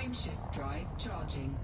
Frameshift drive charging.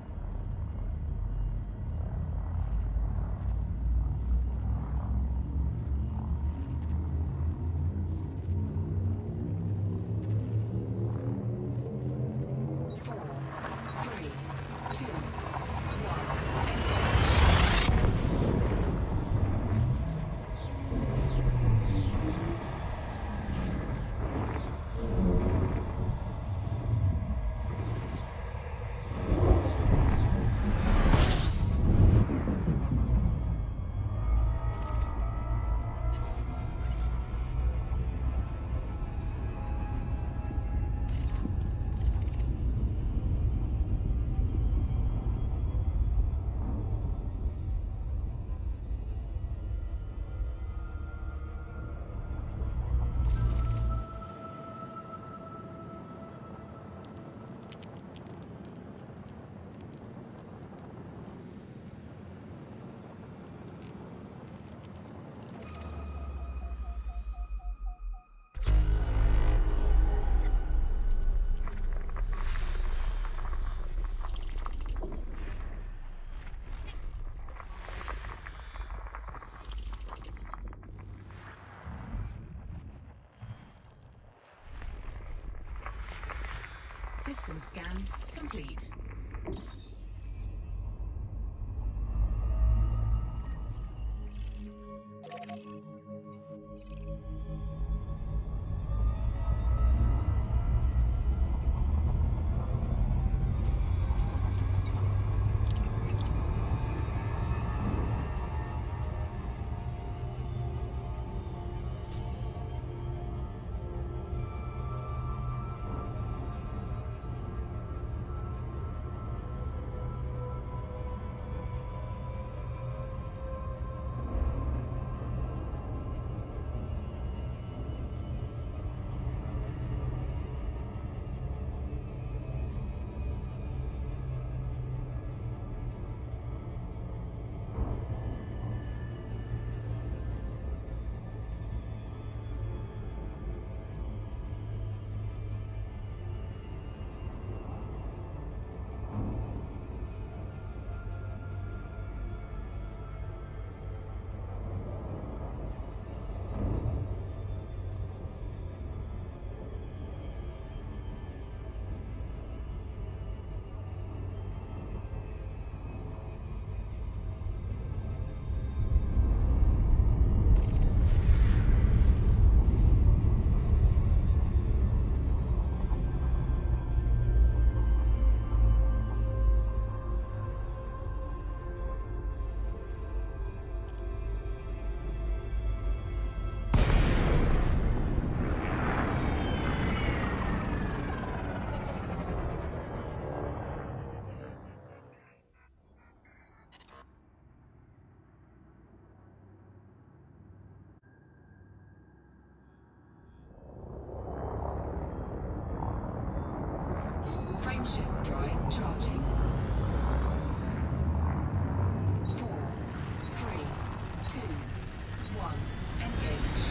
System scan complete. Frameshift drive charging. 4, 3, 2, 1, engage.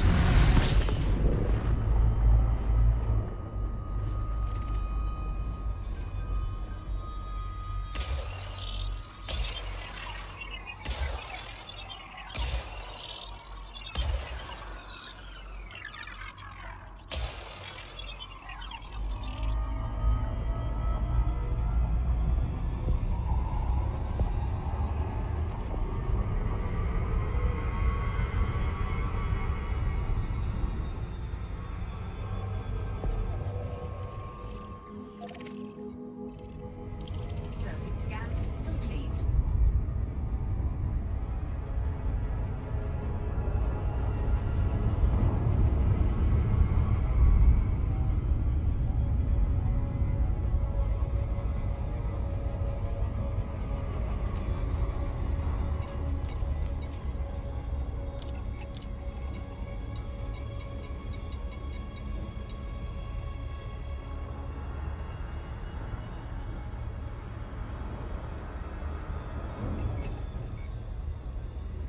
Surface scan complete.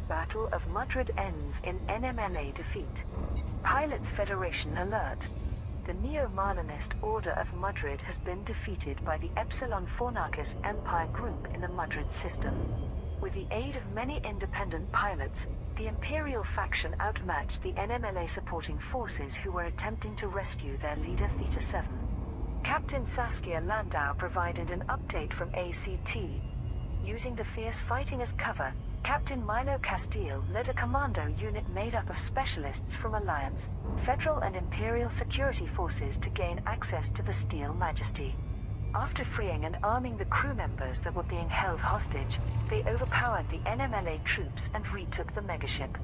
Battle of Madrid ends in NMLA defeat. Pilots Federation alert. The Neo-Marlinist Order of Madrid has been defeated by the Epsilon Fornarchus Empire group in the Madrid system. With the aid of many independent pilots, the Imperial faction outmatched the NMLA supporting forces who were attempting to rescue their leader Theta 7. Captain Saskia Landau provided an update from ACT. Using the fierce fighting as cover, Captain Milo Castile led a commando unit made up of specialists from Alliance, Federal and Imperial security forces to gain access to the Steel Majesty. After freeing and arming the crew members that were being held hostage, they overpowered the NMLA troops and retook the megaship.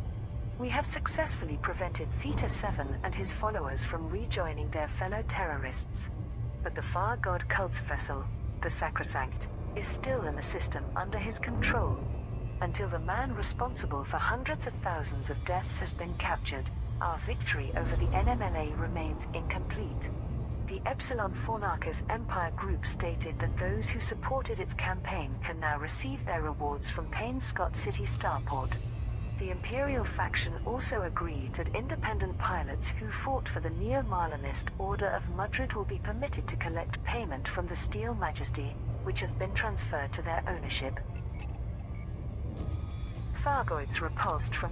We have successfully prevented Theta 7 and his followers from rejoining their fellow terrorists. But the Far God cult's vessel, the Sacrosanct, is still in the system under his control. Until the man responsible for hundreds of thousands of deaths has been captured, our victory over the NMLA remains incomplete. The Epsilon Fornarchus Empire group stated that those who supported its campaign can now receive their rewards from Payne Scott City Starport. The Imperial faction also agreed that independent pilots who fought for the Neo-Marlinist Order of Madrid will be permitted to collect payment from the Steel Majesty, which has been transferred to their ownership. Thargoids repulsed from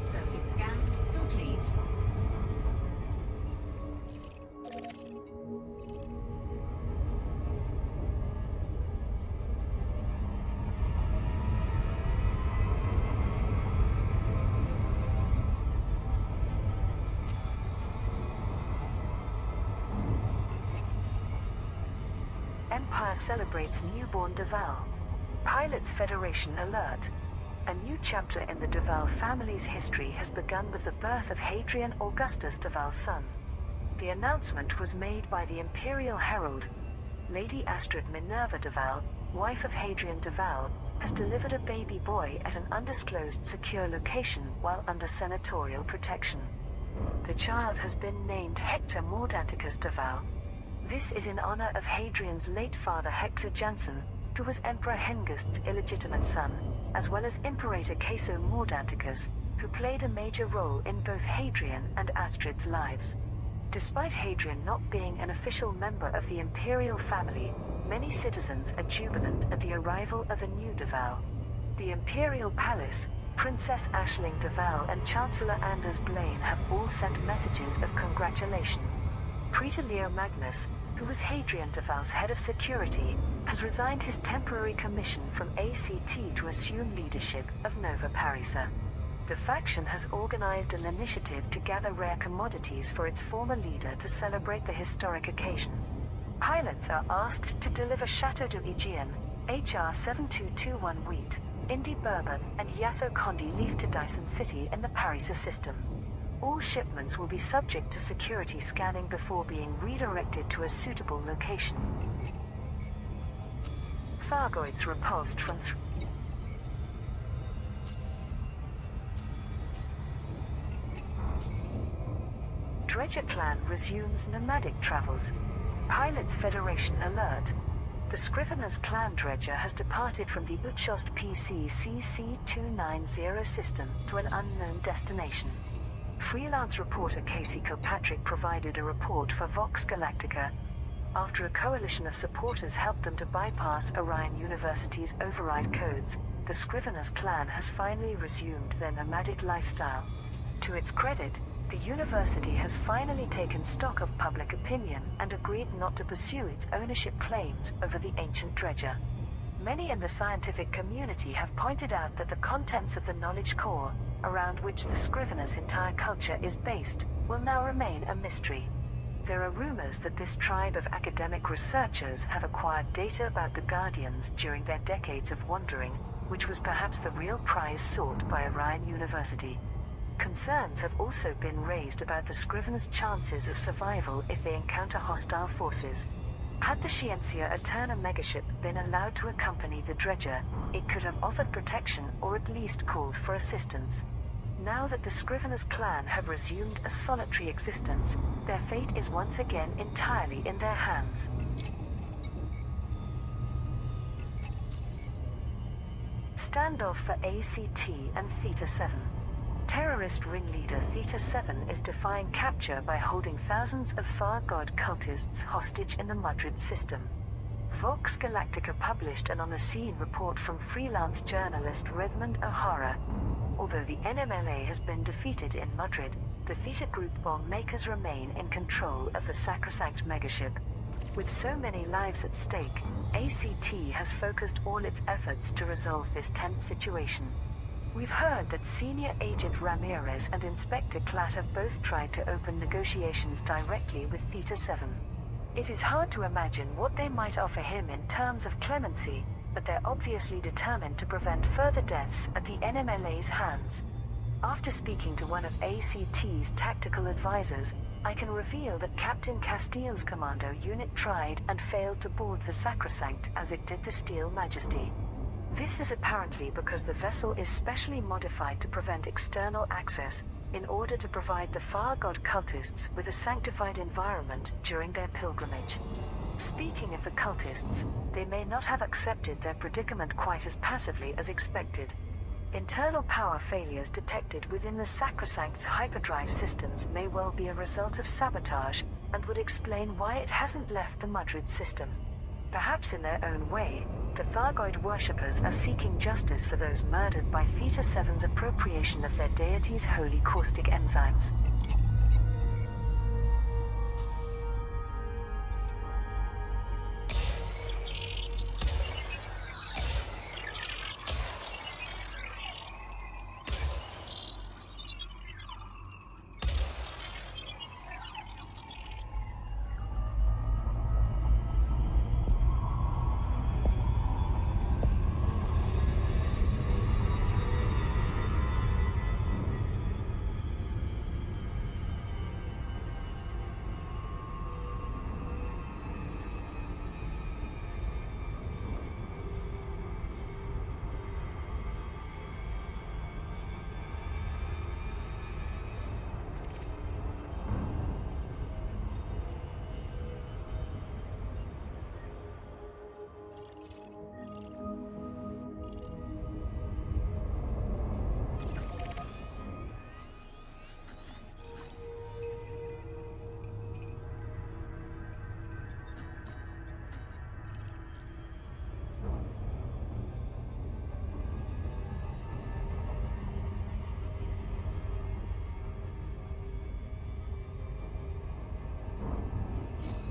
Surface scan complete. Empire celebrates newborn Duval. Pilots Federation alert. A new chapter in the Duval family's history has begun with the birth of Hadrian Augustus Duval's son. The announcement was made by the Imperial Herald. Lady Astrid Minerva Duval, wife of Hadrian Duval, has delivered a baby boy at an undisclosed secure location while under senatorial protection. The child has been named Hector Mordanticus Duval. This is in honor of Hadrian's late father Hector Jansen, who was Emperor Hengist's illegitimate son, as well as Imperator Caeso Mordanticus, who played a major role in both Hadrian and Astrid's lives. Despite Hadrian not being an official member of the imperial family, many citizens are jubilant at the arrival of a new Duval. The Imperial Palace, Princess Aisling Duval and Chancellor Anders Blaine have all sent messages of congratulation. Praetor Leo Magnus, who was Hadrian Duval's head of security, has resigned his temporary commission from ACT to assume leadership of Nova Parisa. The faction has organized an initiative to gather rare commodities for its former leader to celebrate the historic occasion. Pilots are asked to deliver Chateau de Aegean, HR 7221 wheat, Indy bourbon and Yasso Condi leaf to Dyson City in the Parisa system. All shipments will be subject to security scanning before being redirected to a suitable location. Thargoids repulsed from Dredger clan resumes nomadic travels. Pilots Federation alert. The Scrivener's clan Dredger has departed from the Uchost PC CC290 system to an unknown destination. Freelance reporter Casey Kilpatrick provided a report for Vox Galactica. After a coalition of supporters helped them to bypass Orion University's override codes, the Scrivener's clan has finally resumed their nomadic lifestyle. To its credit, the university has finally taken stock of public opinion and agreed not to pursue its ownership claims over the ancient dredger. Many in the scientific community have pointed out that the contents of the knowledge core, around which the Scrivener's entire culture is based, will now remain a mystery. There are rumors that this tribe of academic researchers have acquired data about the Guardians during their decades of wandering, which was perhaps the real prize sought by Orion University. Concerns have also been raised about the Scrivener's chances of survival if they encounter hostile forces. Had the Scientia Eterna megaship been allowed to accompany the dredger, it could have offered protection or at least called for assistance. Now that the Scrivener's clan have resumed a solitary existence, their fate is once again entirely in their hands. Standoff for ACT and Theta-7. Terrorist ringleader Theta-7 is defying capture by holding thousands of Far God cultists hostage in the Madrid system. Vox Galactica published an on-the-scene report from freelance journalist Redmond O'Hara. Although the NMLA has been defeated in Madrid, the Theta Group bomb makers remain in control of the sacrosanct megaship. With so many lives at stake, ACT has focused all its efforts to resolve this tense situation. We've heard that Senior Agent Ramirez and Inspector Klatt have both tried to open negotiations directly with Theta-7. It is hard to imagine what they might offer him in terms of clemency, but they're obviously determined to prevent further deaths at the NMLA's hands. After speaking to one of ACT's tactical advisors, I can reveal that Captain Castile's commando unit tried and failed to board the Sacrosanct as it did the Steel Majesty. This is apparently because the vessel is specially modified to prevent external access, in order to provide the Far God cultists with a sanctified environment during their pilgrimage. Speaking of the cultists, they may not have accepted their predicament quite as passively as expected. Internal power failures detected within the Sacrosanct's hyperdrive systems may well be a result of sabotage, and would explain why it hasn't left the Madrid system. Perhaps in their own way, the Thargoid worshippers are seeking justice for those murdered by Theta-7's appropriation of their deity's holy caustic enzymes.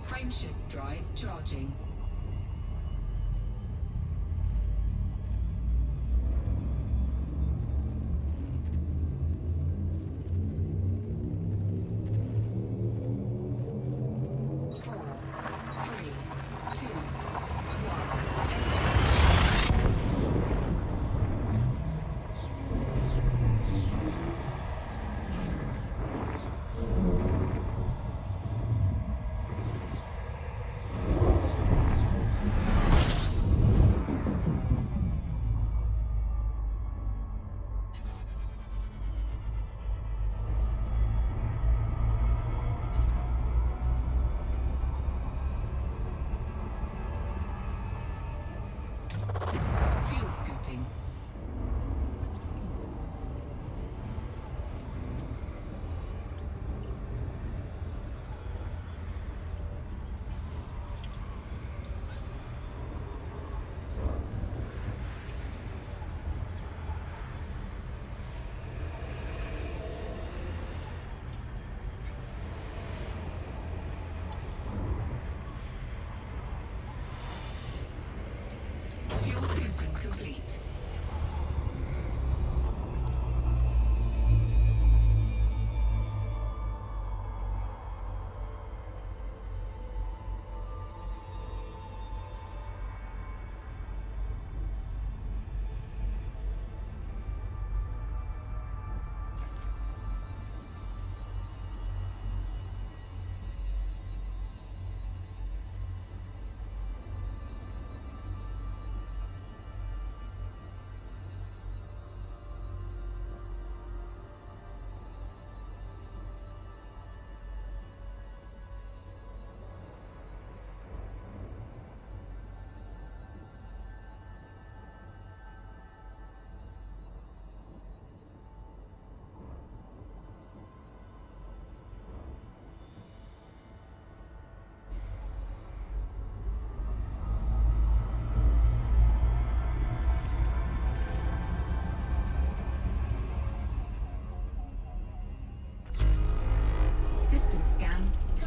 Frameshift drive charging.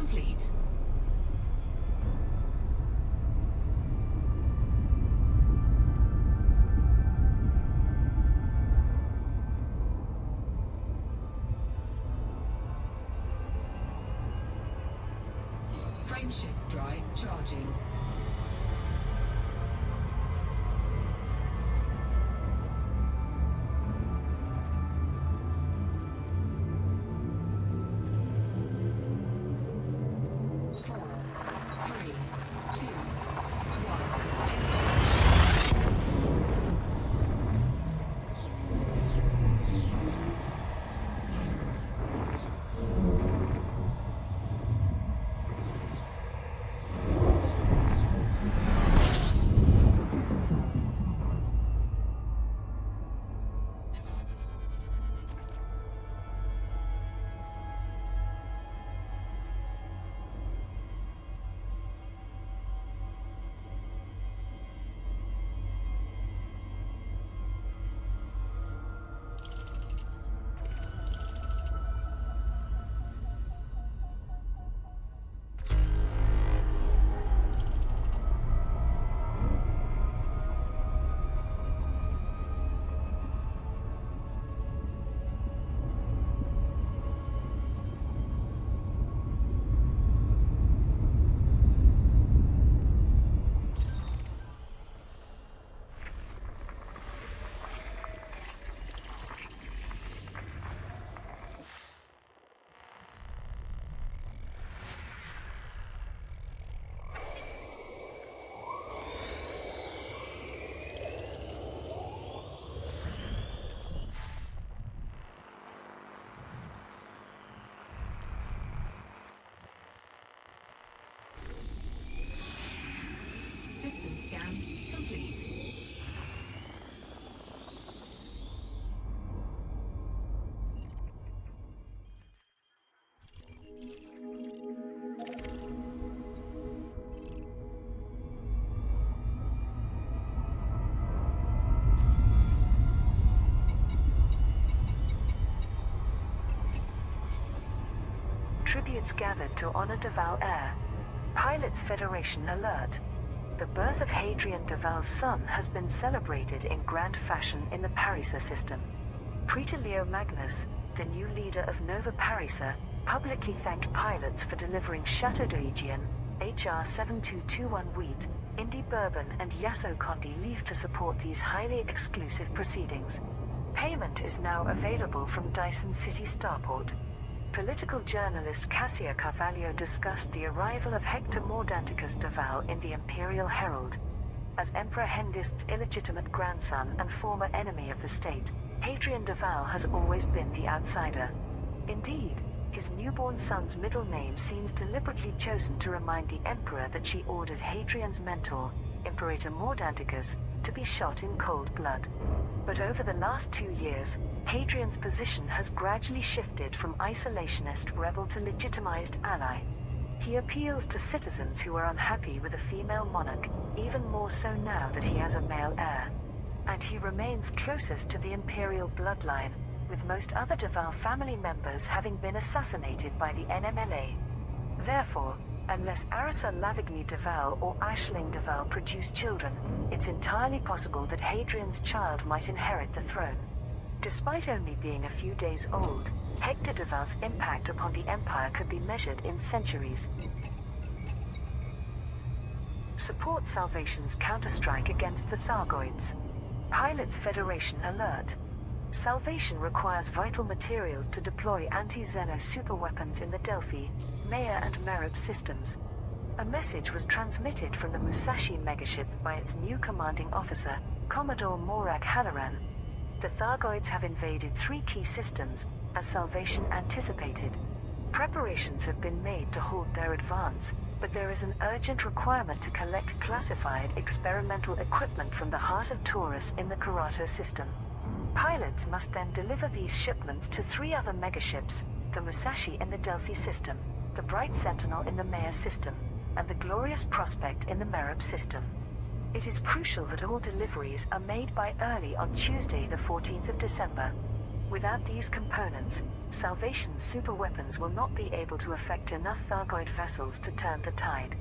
complete. Frameshift drive charging. System scan complete. Tributes gathered to honor Duval Air. Pilots Federation alert. The birth of Hadrian Duval's son has been celebrated in grand fashion in the Parisa system. Praetor Leo Magnus, the new leader of Nova Parisa, publicly thanked pilots for delivering Chateau d'Aegean, HR 7221 wheat, Indy Bourbon and Yasso Condi leave to support these highly exclusive proceedings. Payment is now available from Dyson City Starport. Political journalist Cassia Carvalho discussed the arrival of Hector Mordanticus Duval in the Imperial Herald. As Emperor Hengist's illegitimate grandson and former enemy of the state, Hadrian Duval has always been the outsider. Indeed, his newborn son's middle name seems deliberately chosen to remind the Emperor that she ordered Hadrian's mentor, Imperator Mordanticus, to be shot in cold blood. But over the last 2 years, Hadrian's position has gradually shifted from isolationist rebel to legitimized ally. He appeals to citizens who are unhappy with a female monarch, even more so now that he has a male heir. And he remains closest to the imperial bloodline, with most other Duval family members having been assassinated by the NMLA. Therefore, unless Arisa Lavigny Duval or Aisling Duval produce children, it's entirely possible that Hadrian's child might inherit the throne. Despite only being a few days old, Hector Duval's impact upon the Empire could be measured in centuries. Support Salvation's counterstrike against the Thargoids. Pilots Federation alert. Salvation requires vital materials to deploy anti-Xeno superweapons in the Delphi, Maya and Merib systems. A message was transmitted from the Musashi megaship by its new commanding officer, Commodore Morak Halloran. The Thargoids have invaded 3 key systems, as Salvation anticipated. Preparations have been made to halt their advance, but there is an urgent requirement to collect classified experimental equipment from the heart of Taurus in the Karato system. Pilots must then deliver these shipments to 3 other megaships, the Musashi in the Delphi system, the Bright Sentinel in the Maya system, and the Glorious Prospect in the Merib system. It is crucial that all deliveries are made by early on Tuesday the 14th of December. Without these components, Salvation's superweapons will not be able to affect enough Thargoid vessels to turn the tide.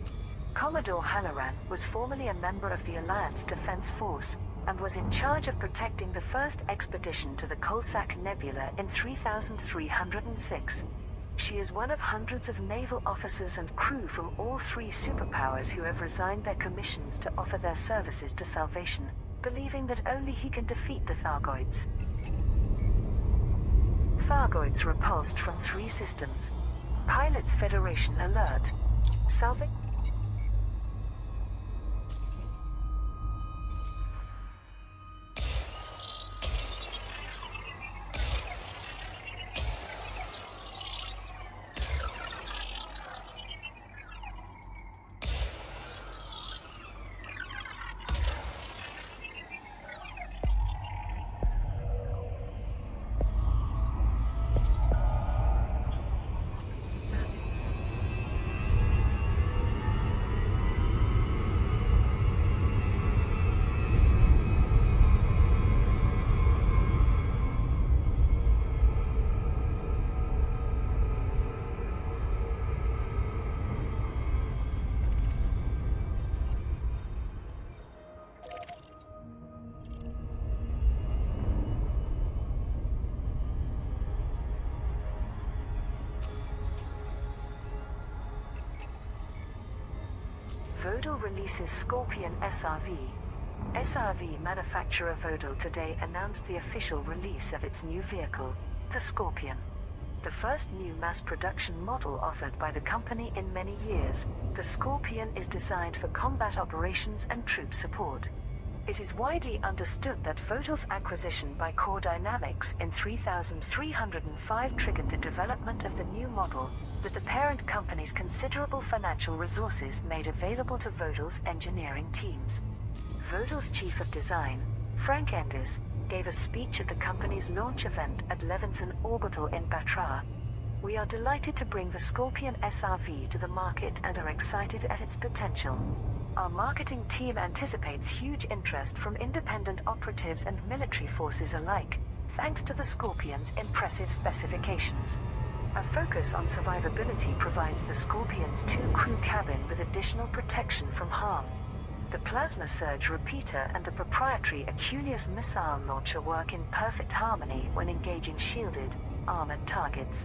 Commodore Halloran was formerly a member of the Alliance Defense Force, and was in charge of protecting the first expedition to the Coalsack Nebula in 3306. She is one of hundreds of naval officers and crew from all three superpowers who have resigned their commissions to offer their services to Salvation, believing that only he can defeat the Thargoids. Thargoids repulsed from 3 systems. Pilots Federation alert. Vodal releases Scorpion SRV. SRV manufacturer Vodal today announced the official release of its new vehicle, the Scorpion. The first new mass production model offered by the company in many years, the Scorpion is designed for combat operations and troop support. It is widely understood that Vodal's acquisition by Core Dynamics in 3305 triggered the development of the new model, with the parent company's considerable financial resources made available to Vodal's engineering teams. Vodal's chief of design, Frank Enders, gave a speech at the company's launch event at Levinson Orbital in Batra. We are delighted to bring the Scorpion SRV to the market and are excited at its potential. Our marketing team anticipates huge interest from independent operatives and military forces alike, thanks to the Scorpion's impressive specifications. A focus on survivability provides the Scorpion's 2-crew cabin with additional protection from harm. The plasma surge repeater and the proprietary Aculeus missile launcher work in perfect harmony when engaging shielded, armored targets.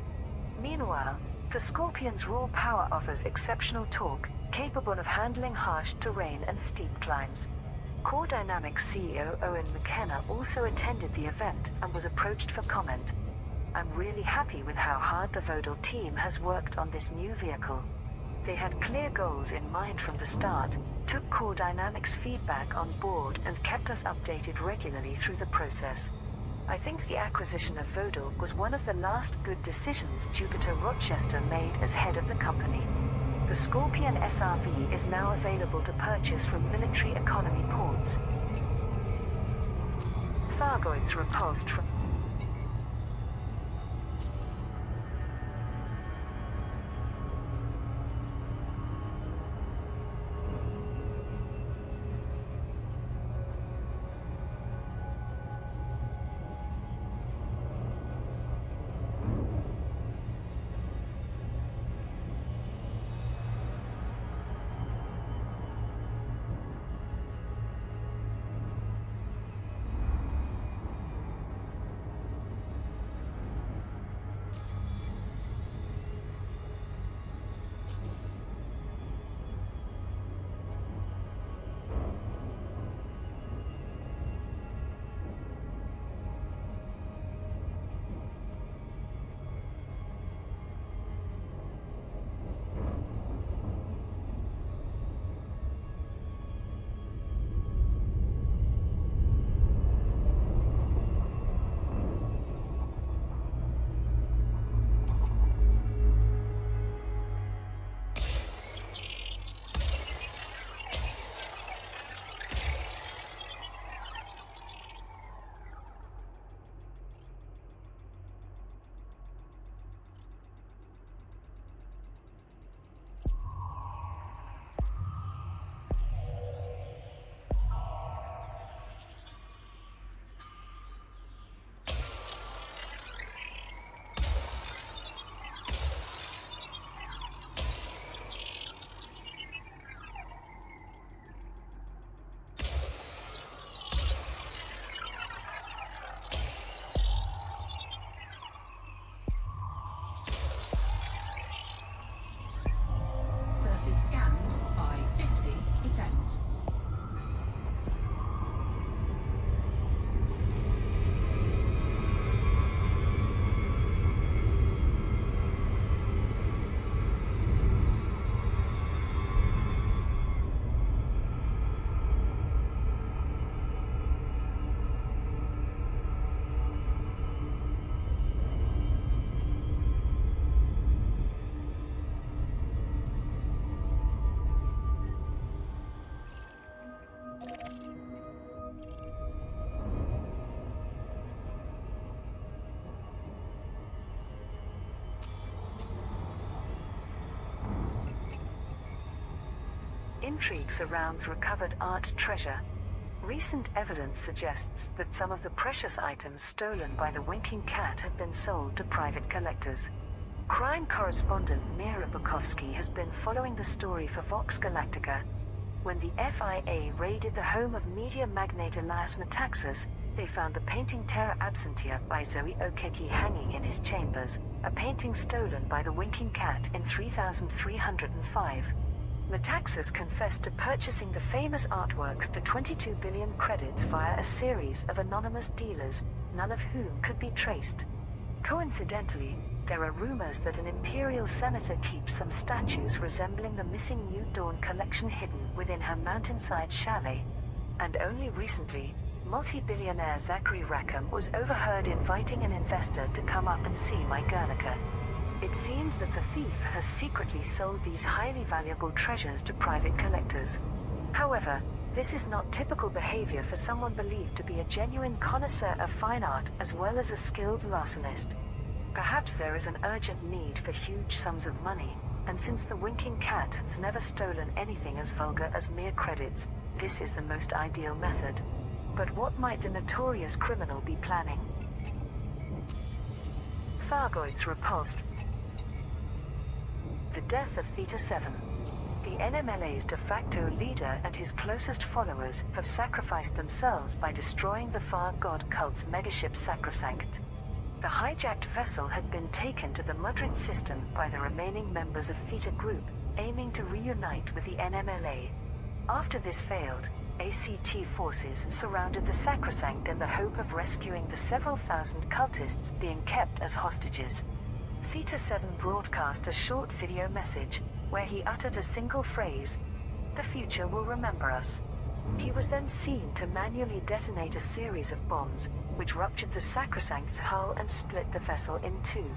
Meanwhile, the Scorpion's raw power offers exceptional torque, capable of handling harsh terrain and steep climbs. Core Dynamics CEO Owen McKenna also attended the event and was approached for comment. I'm really happy with how hard the Vodal team has worked on this new vehicle. They had clear goals in mind from the start, took Core Dynamics feedback on board and kept us updated regularly through the process. I think the acquisition of Vodal was one of the last good decisions Jupiter Rochester made as head of the company. The Scorpion SRV is now available to purchase from military economy ports. Thargoids repulsed from intrigue surrounds recovered art treasure. Recent evidence suggests that some of the precious items stolen by the Winking Cat have been sold to private collectors. Crime correspondent Mira Bukovsky has been following the story for Vox Galactica. When the FIA raided the home of media magnate Elias Metaxas, they found the painting Terra Absentia by Zoe Okeki hanging in his chambers, a painting stolen by the Winking Cat in 3305. Metaxas confessed to purchasing the famous artwork for 22 billion credits via a series of anonymous dealers, none of whom could be traced. Coincidentally, there are rumors that an imperial senator keeps some statues resembling the missing New Dawn collection hidden within her mountainside chalet. And only recently, multi-billionaire Zachary Rackham was overheard inviting an investor to come up and see my Guernica. It seems that the thief has secretly sold these highly valuable treasures to private collectors. However, this is not typical behavior for someone believed to be a genuine connoisseur of fine art as well as a skilled larcenist. Perhaps there is an urgent need for huge sums of money, and since the Winking Cat has never stolen anything as vulgar as mere credits, this is the most ideal method. But what might the notorious criminal be planning? Thargoids repulsed. The death of Theta 7. The NMLA's de facto leader and his closest followers have sacrificed themselves by destroying the Far God cult's megaship Sacrosanct. The hijacked vessel had been taken to the Mudrid system by the remaining members of Theta Group, aiming to reunite with the NMLA. After this failed, ACT forces surrounded the Sacrosanct in the hope of rescuing the several thousand cultists being kept as hostages. Theta 7 broadcast a short video message, where he uttered a single phrase, "The future will remember us." He was then seen to manually detonate a series of bombs, which ruptured the Sacrosanct's hull and split the vessel in two.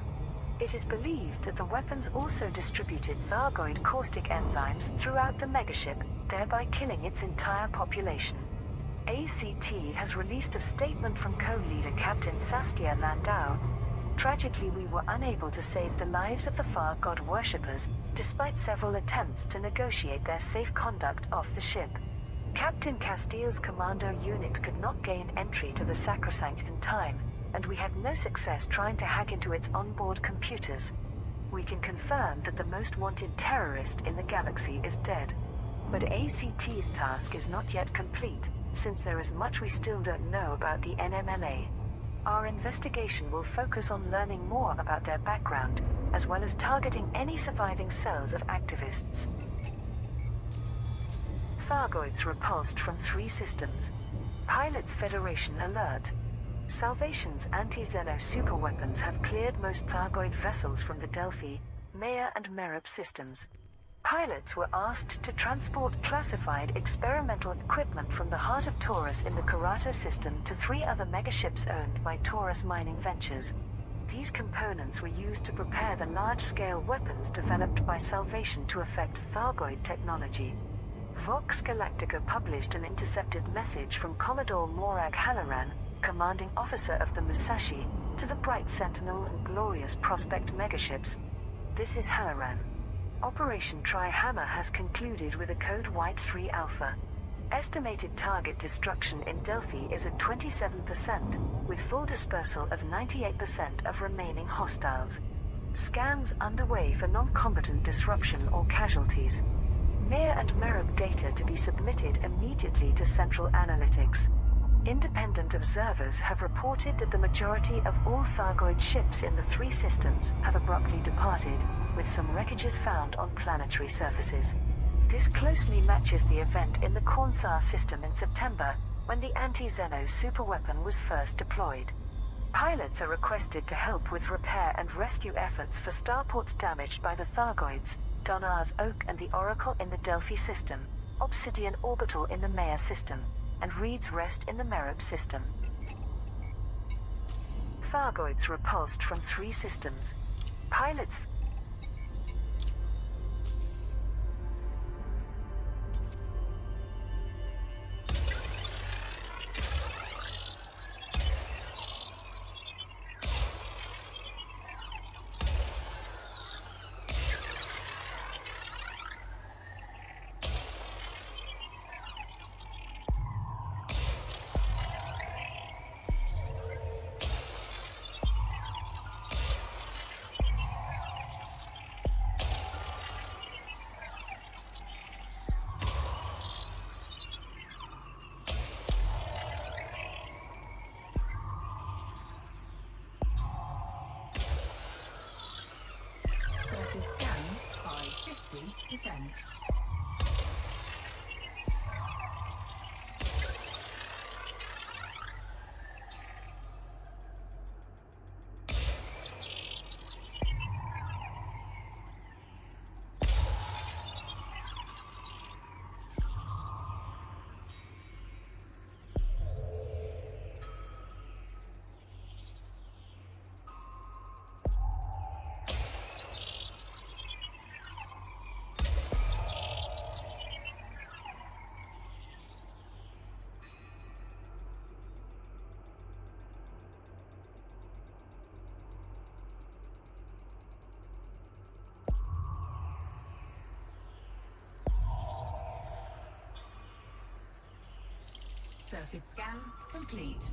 It is believed that the weapons also distributed Thargoid caustic enzymes throughout the megaship, thereby killing its entire population. ACT has released a statement from co-leader Captain Saskia Landau. Tragically, we were unable to save the lives of the Far God worshippers, despite several attempts to negotiate their safe conduct off the ship. Captain Castile's commando unit could not gain entry to the Sacrosanct in time, and we had no success trying to hack into its onboard computers. We can confirm that the most wanted terrorist in the galaxy is dead. But ACT's task is not yet complete, since there is much we still don't know about the NMLA. Our investigation will focus on learning more about their background, as well as targeting any surviving cells of activists. Thargoids repulsed from 3 systems. Pilots Federation alert. Salvation's anti-Xeno superweapons have cleared most Thargoid vessels from the Delphi, Maya and Merib systems. Pilots were asked to transport classified experimental equipment from the heart of Taurus in the Karato system to 3 other megaships owned by Taurus Mining Ventures. These components were used to prepare the large-scale weapons developed by Salvation to affect Thargoid technology. Vox Galactica published an intercepted message from Commodore Morag Halloran, commanding officer of the Musashi, to the Bright Sentinel and Glorious Prospect megaships. This is Halloran. Operation Tri-Hammer has concluded with a code White 3 Alpha. Estimated target destruction in Delphi is at 27%, with full dispersal of 98% of remaining hostiles. Scans underway for non-combatant disruption or casualties. Maya and Merib data to be submitted immediately to Central Analytics. Independent observers have reported that the majority of all Thargoid ships in the 3 systems have abruptly departed, with some wreckages found on planetary surfaces. This closely matches the event in the Cornsar system in September, when the anti-Xeno superweapon was first deployed. Pilots are requested to help with repair and rescue efforts for starports damaged by the Thargoids, Donar's Oak and the Oracle in the Delphi system, Obsidian Orbital in the Maya system, and Reed's Rest in the Merib system. Thargoids repulsed from 3 systems. Pilots Surface scan complete.